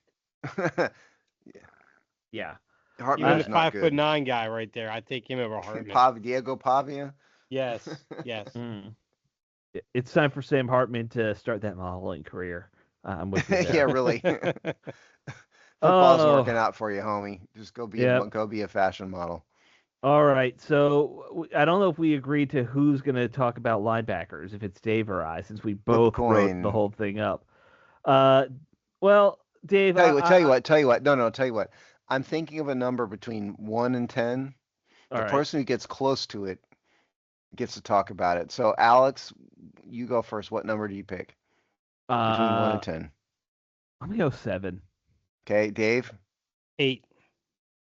Yeah. Hartman's Even the not good. 5'9" guy right there, I take him over Hartman. Diego Pavia. Yes. Yes. It's time for Sam Hartman to start that modeling career. I'm with you there. Yeah, really. Football's working out for you, homie. Just go be a fashion model. All right. So I don't know if we agreed to who's going to talk about linebackers, if it's Dave or I, since we both wrote the whole thing up. Well, Dave. Tell you what. No, tell you what. I'm thinking of a number between 1 and 10. The person who gets close to it gets to talk about it. So, Alex, you go first. What number do you pick? Between 1 and 10. I'm going to go 7. Okay, Dave? 8.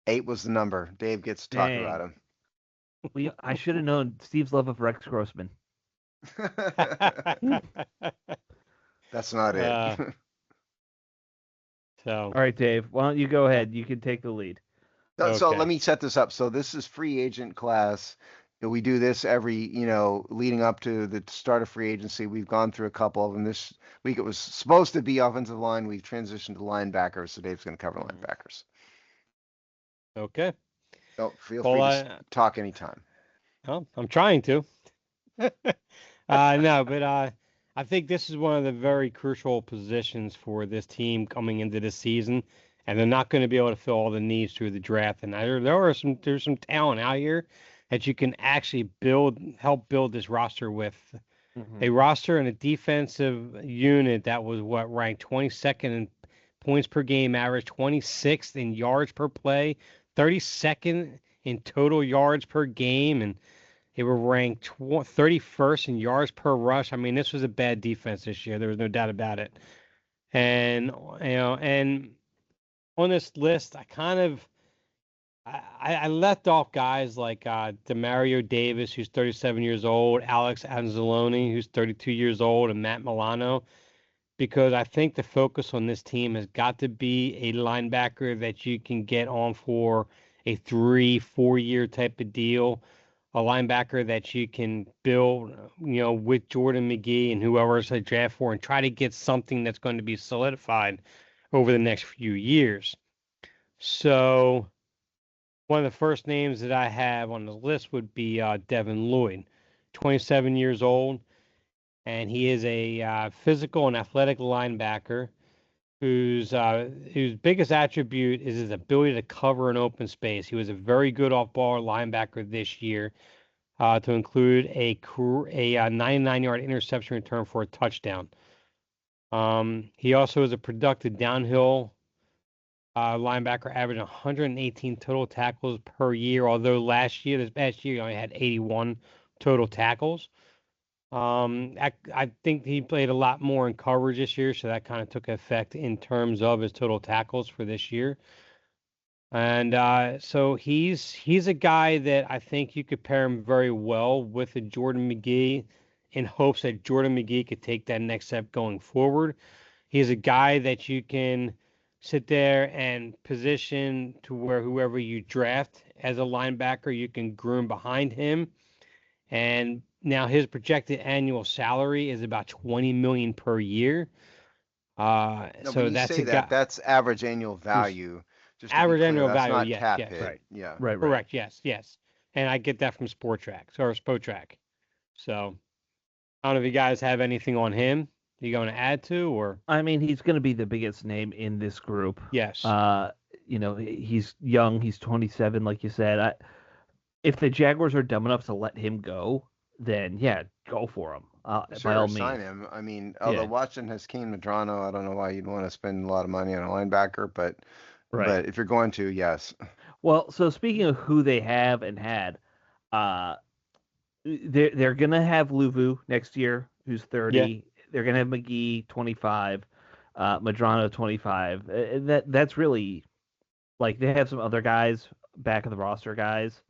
8 was the number. Dave gets to talk about him. I should have known Steve's love of Rex Grossman. That's not it. All right, Dave. Why don't you go ahead? You can take the lead. So let me set this up. So this is free agent class. We do this every, leading up to the start of free agency. We've gone through a couple of them. This week it was supposed to be offensive line. We've transitioned to linebackers. So Dave's going to cover linebackers. Okay. So feel free to talk anytime. Well, I'm trying to. No, but I think this is one of the very crucial positions for this team coming into this season, and they're not going to be able to fill all the needs through the draft. And there's some talent out here that you can actually help build this roster with. A roster and a defensive unit that was ranked 22nd in points per game average, 26th in yards per play, 32nd in total yards per game, and they were ranked 31st in yards per rush. I mean, this was a bad defense this year. There was no doubt about it. And and on this list, I left off guys like Demario Davis, who's 37 years old, Alex Anzalone, who's 32 years old, and Matt Milano, because I think the focus on this team has got to be a linebacker that you can get on for a 3-4 year type of deal, a linebacker that you can build, with Jordan McGee and whoever else they draft for, and try to get something that's going to be solidified over the next few years. So one of the first names that I have on the list would be Devin Lloyd, 27 years old, and he is a physical and athletic linebacker whose biggest attribute is his ability to cover an open space. He was a very good off-ball linebacker this year, to include a 99-yard interception return for a touchdown. He also is a productive downhill linebacker, averaging 118 total tackles per year, although this past year, he only had 81 total tackles. I think he played a lot more in coverage this year, so that kind of took effect in terms of his total tackles for this year. And so he's a guy that I think you could pair him very well with a Jordan McGee in hopes that Jordan McGee could take that next step going forward. He's a guy that you can sit there and position to where whoever you draft as a linebacker, you can groom behind him. And now his projected annual salary is about $20 million per year. So that's average annual value. Just average annual that's value, not yes, cap yes, hit. right. Yeah. Right. Correct, yes. And I get that from Spotrac. So I don't know if you guys have anything on him. You going to add to, or? I mean, he's going to be the biggest name in this group. Yes. He's young. He's 27, like you said. If the Jaguars are dumb enough to let him go, then yeah, go for him. By all means. Sign him. I mean, although Washington has Kane Medrano, I don't know why you'd want to spend a lot of money on a linebacker, but if you're going to, yes. Well, so speaking of who they have and had, they're gonna have Luvu next year, who's 30. Yeah. They're gonna have McGee 25, Medrano 25. That's really like they have some other guys back of the roster guys.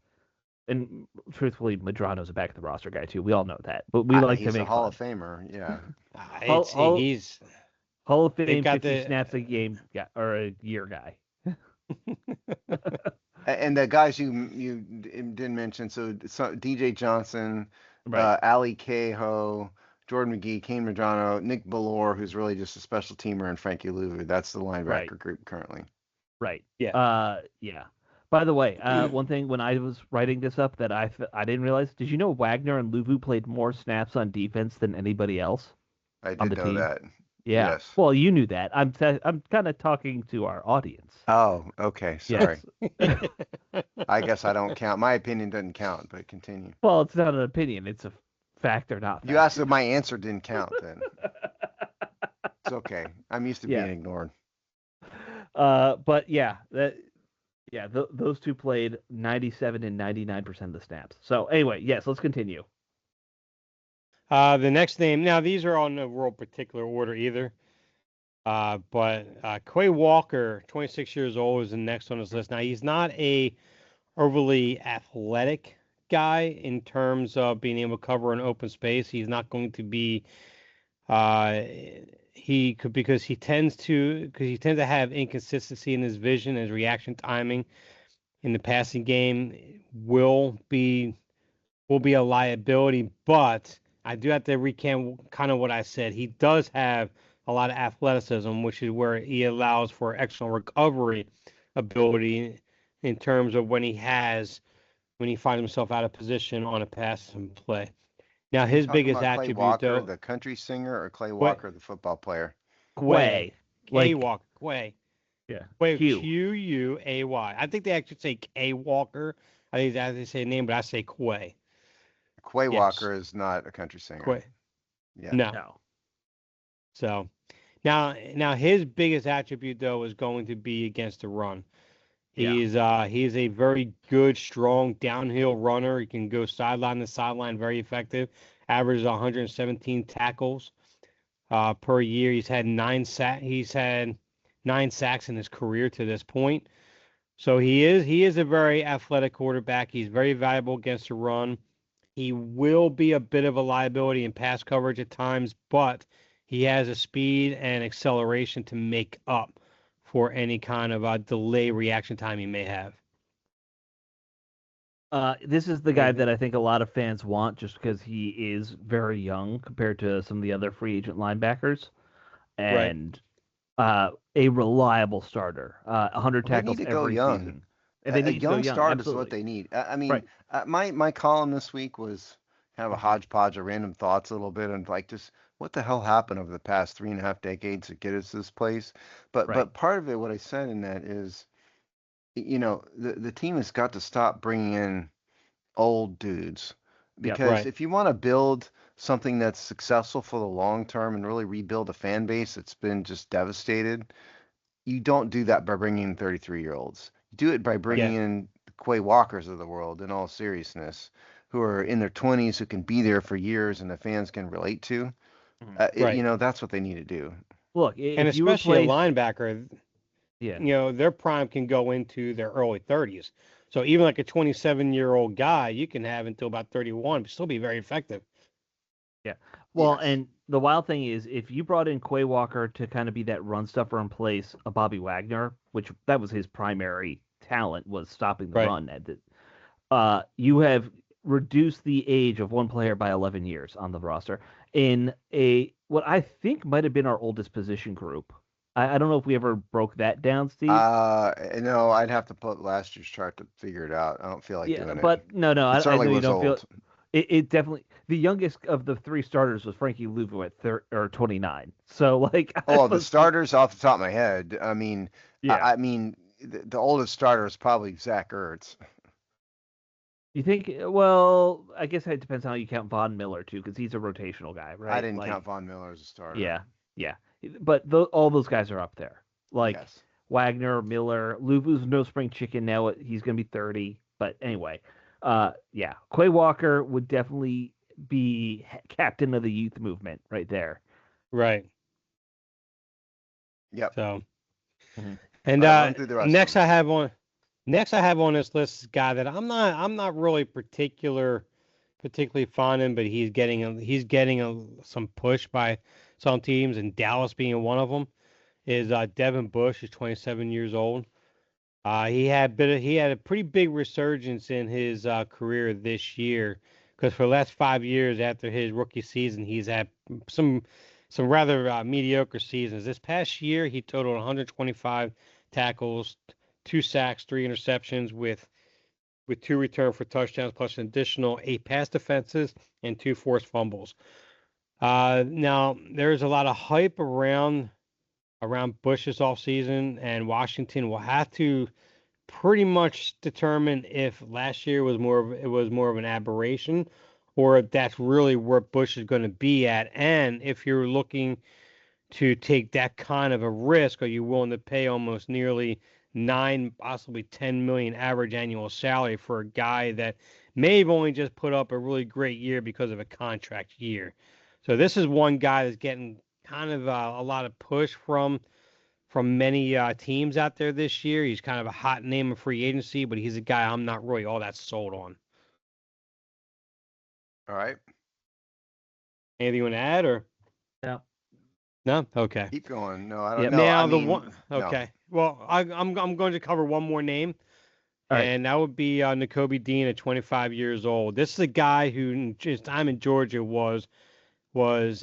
And truthfully, Medrano's a back of the roster guy too. We all know that, but we like to make he's a Hall of Famer. Yeah, he's Hall of Fame 50 snaps a game or a year guy. And the guys you didn't mention, so DJ Johnson, Ali Cahoe, Jordan McGee, Kane Medrano, Nick Ballore, who's really just a special teamer, and Frankie Louvu. That's the linebacker group currently. Right. Yeah. Yeah. By the way, one thing when I was writing this up that I didn't realize, did you know Wagner and Luvu played more snaps on defense than anybody else? I did know that. Yeah. Yes. Well, you knew that. I'm kind of talking to our audience. Oh, okay. Sorry. Yes. I guess I don't count. My opinion doesn't count, but continue. Well, it's not an opinion. It's a fact or not fact. You asked if my answer didn't count then. It's okay. I'm used to being ignored. But yeah, those two played 97 and 99% of the snaps. So anyway, yes, let's continue. The next name, now these are all in no real particular order either. But Quay Walker, 26 years old, is the next on this list. Now, he's not a overly athletic guy in terms of being able to cover an open space. He's not going to be because he tends to have inconsistency in his vision, his reaction timing in the passing game will be a liability, but I do have to recant kind of what I said. He does have a lot of athleticism, which is where he allows for excellent recovery ability in terms of when he finds himself out of position on a pass and play. Now, his biggest attribute, Clay Walker, though, the country singer, or Clay Walker, the football player? Quay. Quay Walker. Quay. Yeah. Quay. I think they actually say Quay Walker. I think they say a name, but I say Quay. Quay Walker is not a country singer. Quay. Yeah. No. So now his biggest attribute though is going to be against the run. He's a very good, strong downhill runner. He can go sideline to sideline, very effective. Averages 117 tackles per year. He's had 9 sacks in his career to this point. So he is a very athletic quarterback. He's very valuable against the run. He will be a bit of a liability in pass coverage at times, but he has a speed and acceleration to make up for any kind of delay reaction time he may have. This is the guy that I think a lot of fans want just because he is very young compared to some of the other free agent linebackers. And a reliable starter. 100 tackles every season. And a young start is what they need. I mean, my column this week was kind of a hodgepodge of random thoughts a little bit and like just what the hell happened over the past 3.5 decades to get us to this place. But part of it, what I said in that is, the team has got to stop bringing in old dudes because if you want to build something that's successful for the long term and really rebuild a fan base that's been just devastated, you don't do that by bringing in 33-year-olds. You do it by bringing in the Quay Walkers of the world, in all seriousness, who are in their 20s, who can be there for years and the fans can relate to. That's what they need to do. Look, and especially a linebacker, their prime can go into their early 30s. So even like a 27-year-old guy, you can have until about 31, but still be very effective. Yeah. Well, and the wild thing is, if you brought in Quay Walker to kind of be that run stuffer in place of Bobby Wagner, which that was his primary talent, was stopping the run, you have reduced the age of one player by 11 years on the roster in what I think might have been our oldest position group. I don't know if we ever broke that down, Steve. No, I'd have to put last year's chart to figure it out. I don't feel like doing it. But no, I know you don't feel. It definitely the youngest of the three starters was Frankie Louvu at 29. So like, Oh, the starters off the top of my head. I mean, yeah. I mean, the oldest starter is probably Zach Ertz. You think? Well, I guess it depends on how you count Von Miller too, because he's a rotational guy, I right? didn't Like, count Von Miller as a starter. yeah, yeah. But all those guys are up there. Like Yes. Wagner, Miller, Luvu's no spring chicken now. He's gonna be 30. But anyway, yeah, Quay Walker would definitely be captain of the youth movement right there. Right. Yep. So, Mhm. and Run through the rest of next them. I have on this list is a guy that I'm not really particularly fond in, but he's getting some push by some teams, and Dallas being one of them. Is Devin Bush is 27 years old. He had a pretty big resurgence in his career this year, because for the last 5 years after his rookie season, he's had some rather mediocre seasons. This past year, he totaled 125 tackles, 2 sacks, 3 interceptions, with 2 return for touchdowns, plus an additional 8 pass defenses and 2 forced fumbles. Now there's a lot of hype around Bush's offseason, and Washington will have to pretty much determine if last year was more of an aberration, or if that's really where Bush is going to be at. And if you're looking to take that kind of a risk, are you willing to pay almost nearly 9, possibly 10 million average annual salary for a guy that may have only just put up a really great year because of a contract year? So this is one guy that's getting kind of a lot of push from many teams out there this year. He's kind of a hot name in free agency, but he's a guy I'm not really all that sold on. All right. Anything you want to add, or Yeah. no? Okay. Keep going. No, I don't Yep. know. Now I the mean, one. no. Okay. Well, I'm going to cover one more name, All right. and that would be Nakobe Dean at 25 years old. This is a guy who, in his time in Georgia, was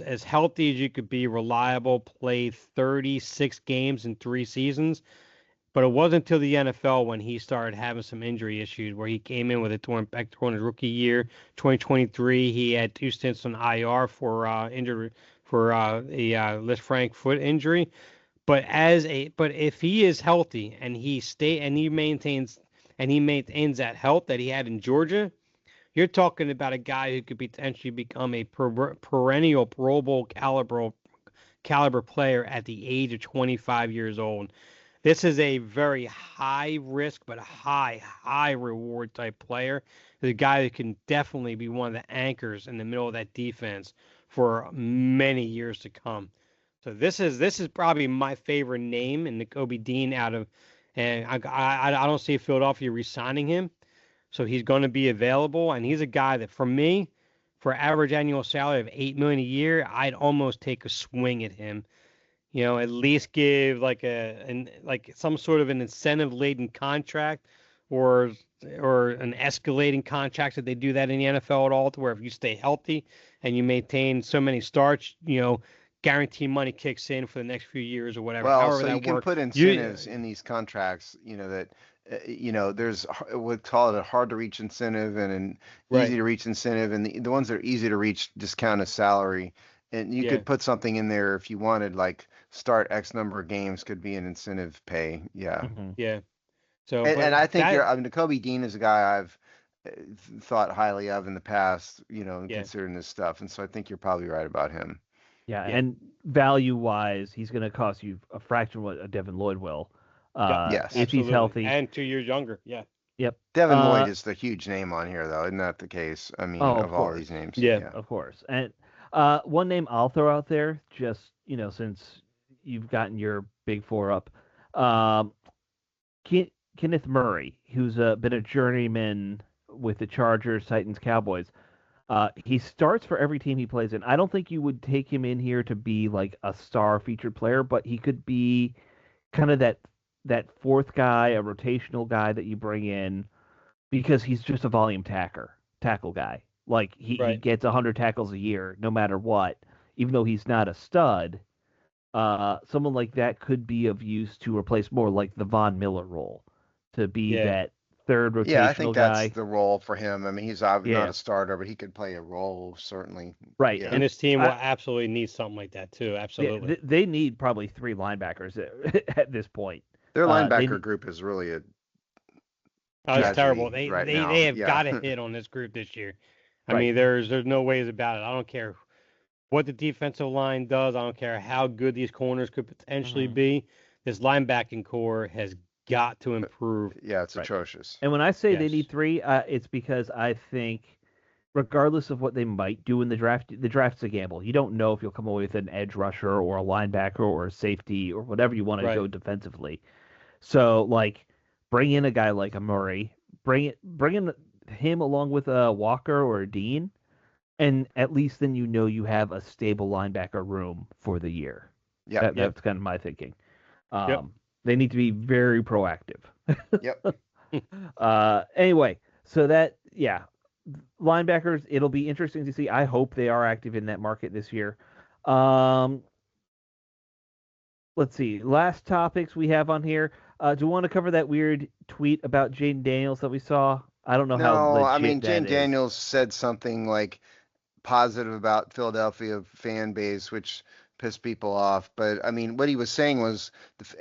as healthy as you could be, reliable, played 36 games in 3 seasons. But it wasn't until the NFL when he started having some injury issues, where he came in with a torn pectoral in his rookie year. 2023, he had 2 stints on IR for injury for a Lisfranc foot injury. But if he is healthy and he maintains that health that he had in Georgia, you're talking about a guy who could potentially become a perennial Pro Bowl caliber player at the age of 25 years old. This is a very high risk but high reward type player. The guy that can definitely be one of the anchors in the middle of that defense for many years to come. So this is probably my favorite name in the Kobe Dean and I don't see Philadelphia re-signing him. So he's going to be available, and he's a guy that, for me, for average annual salary of 8 million a year, I'd almost take a swing at him. At least give like some sort of an incentive laden contract, or an escalating contract, if they do that in the NFL at all, to where if you stay healthy and you maintain so many starts, guarantee money kicks in for the next few years or whatever. Well, However so you that can works. put incentives in these contracts, that, there's, we call it a hard to reach incentive and an easy Right. to reach incentive. And the ones that are easy to reach discount as salary. And you Yeah. could put something in there if you wanted, like start X number of games could be an incentive pay. Yeah. Mm-hmm. Yeah. So, And but I think that, Kobe Dean is a guy I've thought highly of in the past, and yeah, considering this stuff. And so I think you're probably right about him. Yeah, yeah, and value-wise, he's going to cost you a fraction of what a Devin Lloyd will, yep, Yes. if he's absolutely, healthy. and 2 years younger. Yeah. Yep. Devin Lloyd is the huge name on here, though. Isn't that the case? I mean, Oh, of of all course. these names. Yeah. Yeah. Of course. And one name I'll throw out there, just since you've gotten your big four up, um, Kenneth Murray, who's been a journeyman with the Chargers, Titans, Cowboys. He starts for every team he plays in. I don't think you would take him in here to be like a star featured player, but he could be kind of that fourth guy, a rotational guy that you bring in because he's just a volume tackle guy. Like he Right. gets 100 tackles a year, no matter what. Even though he's not a stud, someone like that could be of use to replace more like the Von Miller role, to be Yeah. that third rotational Yeah, I think that's guy. the role for him. I mean, he's not Yeah. a starter, but he could play a role, certainly. Right. Yeah. And his team will absolutely need something like that too. Absolutely. They need probably 3 linebackers at this point. Their linebacker group is really a it's terrible. They now. they have got to hit on this group this year. I mean, there's no ways about it. I don't care what the defensive line does. I don't care how good these corners could potentially be. This linebacking core has got to improve. Yeah, it's atrocious. And when I say they need 3, it's because I think, regardless of what they might do in the draft's a gamble. You don't know if you'll come away with an edge rusher or a linebacker or a safety or whatever you want to go defensively. So, like, bring in a guy like a Murray, bring in him along with a Walker or a Dean, and at least then you have a stable linebacker room for the year. Yeah, that's kind of my thinking. They need to be very proactive. Anyway, so that linebackers, it'll be interesting to see. I hope they are active in that market this year. Let's see. Last topics we have on here. Do you want to cover that weird tweet about Jane Daniels that we saw? I don't know how legit I mean, Jane that Daniels said something like positive about Philadelphia fan base, which pissed people off. But I mean, what he was saying was,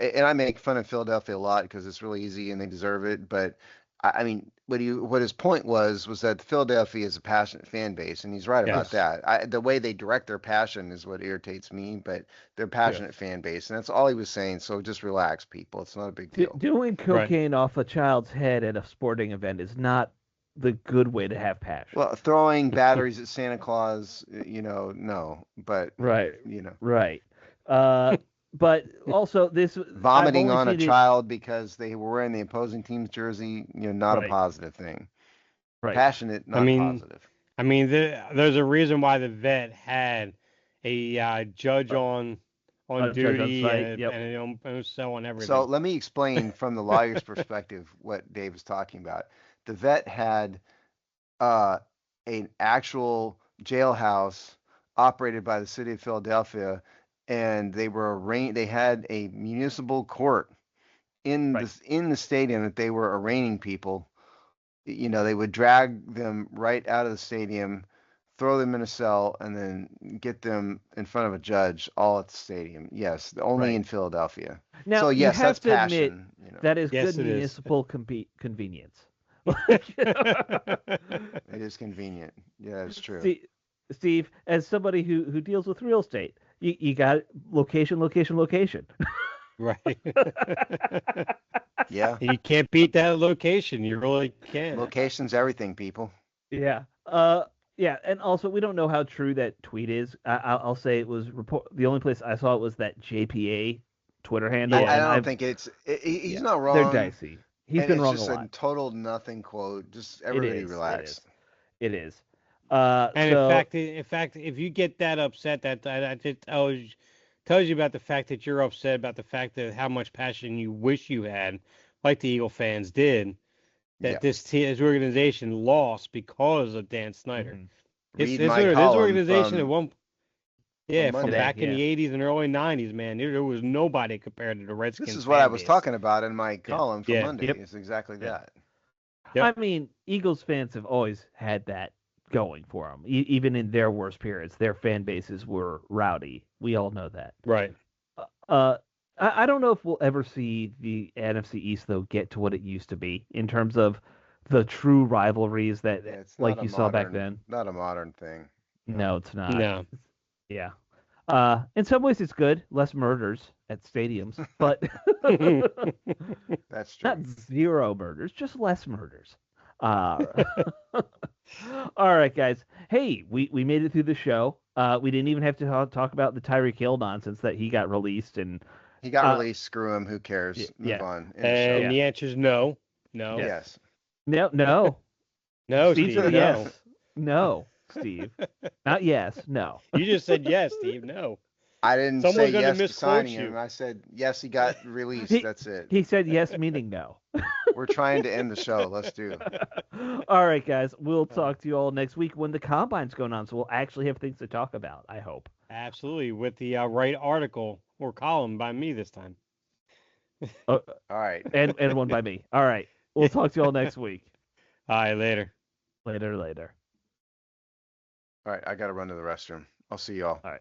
and I make fun of Philadelphia a lot because it's really easy and they deserve it. But I mean, what his point was that Philadelphia is a passionate fan base, and he's right about that. The way they direct their passion is what irritates me, but they're a passionate fan base, and that's all he was saying. So just relax, people. It's not a big deal. Doing cocaine off a child's head at a sporting event is not the good way to have passion. Well, throwing batteries at Santa Claus, no, but right. But also this vomiting on a child because they were wearing the opposing team's jersey, not a positive thing. Right. Passionate, not positive. I mean, there's a reason why the vet had a judge on duty and so on everything. So let me explain from the lawyer's perspective what Dave is talking about. The vet had an actual jailhouse operated by the city of Philadelphia, and they had a municipal court in the stadium that they were arraigning people. They would drag them right out of the stadium, throw them in a cell, and then get them in front of a judge, all at the stadium. Yes, only in Philadelphia. Now, so yes, that's passion. That is good municipal convenience. It is convenient. Yeah, it's true. Steve, as somebody who deals with real estate, you got location. Right. Yeah. You can't beat that location. You really can't. Location's everything, people. Yeah. Yeah, and also we don't know how true that tweet is. I'll say it was the only place I saw it was that JPA Twitter handle. I don't think he's not wrong. They're dicey. He's been wrong a lot. It's just a total nothing quote. Just everybody relax. It is. In fact, if you get that upset, that tells you about the fact that you're upset about the fact that how much passion you wish you had, like the Eagle fans did, that this organization lost because of Dan Snyder. Mm-hmm. This organization at one. From back in the 80s and early 90s, man, there was nobody compared to the Redskins. This is what I was talking about in my column for Monday. It's exactly that. Yep. I mean, Eagles fans have always had that going for them. Even in their worst periods, their fan bases were rowdy. We all know that. Right. I don't know if we'll ever see the NFC East, though, get to what it used to be in terms of the true rivalries that, like you saw back then. Not a modern thing. No, it's not. No. Yeah. In some ways, it's good. Less murders at stadiums, but that's true. Not zero murders, just less murders. All right, guys. Hey, we made it through the show. We didn't even have to talk about the Tyreek Hill nonsense that he got released and. He got released. Screw him. Who cares? Move on. And the answer is no. No. Yes. No. No, Steve. Steve. Yes. No, Steve. Not yes. No. You just said yes, Steve. No. I didn't say yes to signing him. I said yes. He got released. That's it. He said yes, meaning no. We're trying to end the show. Let's do it. All right, guys. We'll talk to you all next week when the combine's going on, so we'll actually have things to talk about. I hope. Absolutely, with the right article or column by me this time. All right. And one by me. All right. We'll talk to you all next week. All right, later. Later. All right, I got to run to the restroom. I'll see y'all. All right.